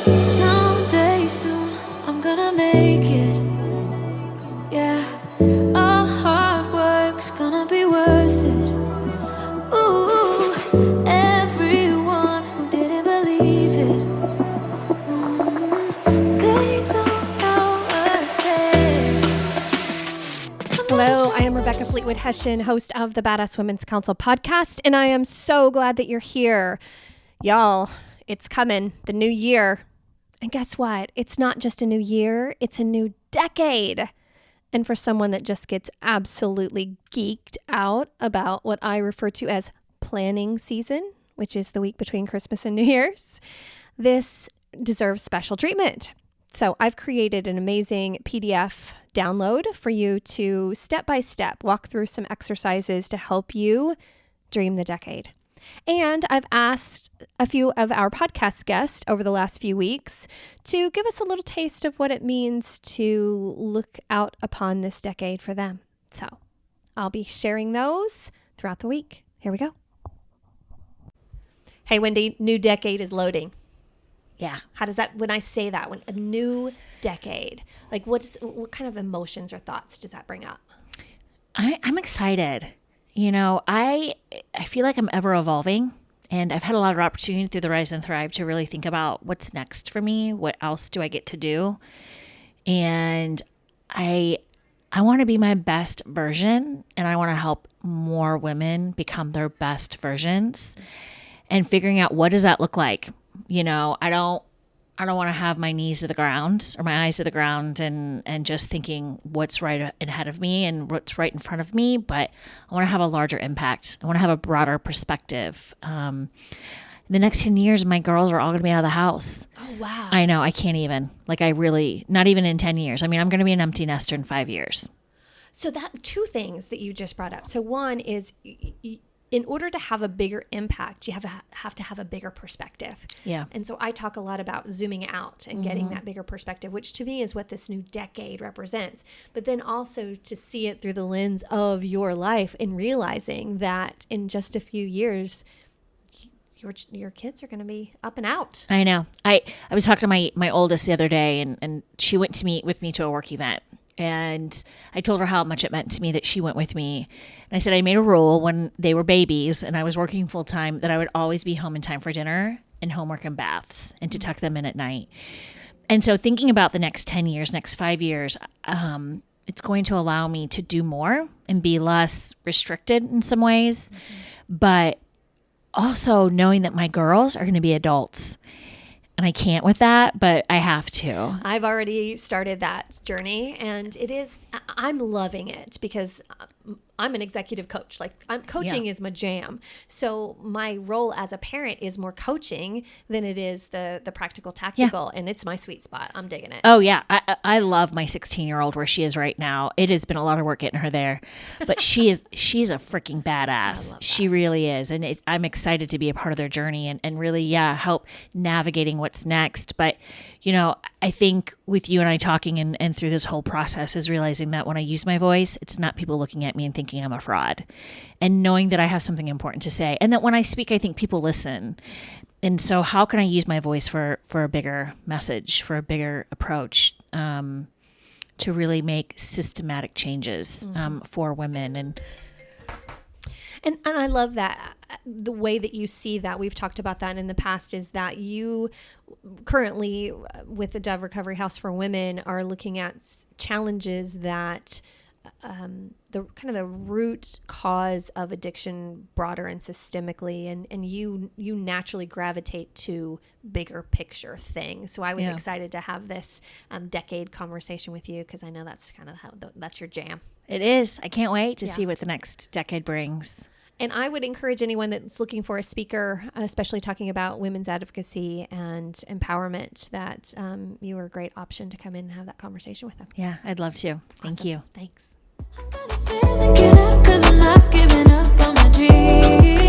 Someday soon I'm gonna make it. Yeah, all hard work's gonna be worth it. Ooh, everyone who didn't believe it, they don't know worth it. Hello, I am Rebecca Fleetwood Hession, host of the Badass Women's Council podcast, and I am so glad that you're here. Y'all, it's coming, the new year. And guess what? It's not just a new year, it's a new decade. And for someone that just gets absolutely geeked out about what I refer to as planning season, which is the week between Christmas and New Year's, this deserves special treatment. So I've created an amazing PDF download for you to step-by-step walk through some exercises to help you dream the decade. And I've asked a few of our podcast guests over the last few weeks to give us a little taste of what it means to look out upon this decade for them. So I'll be sharing those throughout the week. Here we go. Hey, Wendy, new decade is loading. Yeah. How does that, when I say that, when a new decade, like what kind of emotions or thoughts does that bring up? I'm excited. You know, I feel like I'm ever evolving, and I've had a lot of opportunity through the Rise and Thrive to really think about what's next for me. What else do I get to do? And I want to be my best version, and I want to help more women become their best versions, and figuring out what does that look like. You know, I don't want to have my knees to the ground or my eyes to the ground and just thinking what's right ahead of me and what's right in front of me, but I want to have a larger impact. I want to have a broader perspective. In the next 10 years, my girls are all going to be out of the house. Oh, wow. I know. I can't even. Not even in 10 years. I mean, I'm going to be an empty nester in 5 years. So that two things that you just brought up. So one is in order to have a bigger impact, you have to have a bigger perspective. Yeah. And so I talk a lot about zooming out and getting that bigger perspective, which to me is what this new decade represents. But then also to see it through the lens of your life and realizing that in just a few years, your kids are going to be up and out. I know. I was talking to my oldest the other day, and she went to meet with me to a work event. And I told her how much it meant to me that she went with me. And I said I made a rule when they were babies and I was working full time that I would always be home in time for dinner and homework and baths and to tuck them in at night. And so thinking about the next 10 years, next 5 years, it's going to allow me to do more and be less restricted in some ways. But also knowing that my girls are going to be adults. And I can't with that, but I have to. I've already started that journey, and I'm loving it because I'm an executive coach. Coaching is my jam. So my role as a parent is more coaching than it is the practical tactical, and it's my sweet spot. I'm digging it. Oh yeah. I love my 16-year-old where she is right now. It has been a lot of work getting her there, but she's a freaking badass. She really is. And I'm excited to be a part of their journey and really, help navigating what's next. But, you know, I think with you and I talking and through this whole process is realizing that when I use my voice, it's not people looking at me and thinking I'm a fraud, and knowing that I have something important to say, and that when I speak, I think people listen. And so how can I use my voice for a bigger message, for a bigger approach, to really make systematic changes for women? And I love that. The way that you see that, we've talked about that in the past, is that you currently with the Dove Recovery House for Women are looking at challenges that the kind of the root cause of addiction broader and systemically, and you naturally gravitate to bigger picture things. So I was excited to have this decade conversation with you because I know that's kind of that's your jam. It is. I can't wait to see what the next decade brings. And I would encourage anyone that's looking for a speaker, especially talking about women's advocacy and empowerment, that you are a great option to come in and have that conversation with them. Yeah, I'd love to. Thank you. Thanks. I'm gonna get up 'cause I'm not giving up on my dreams.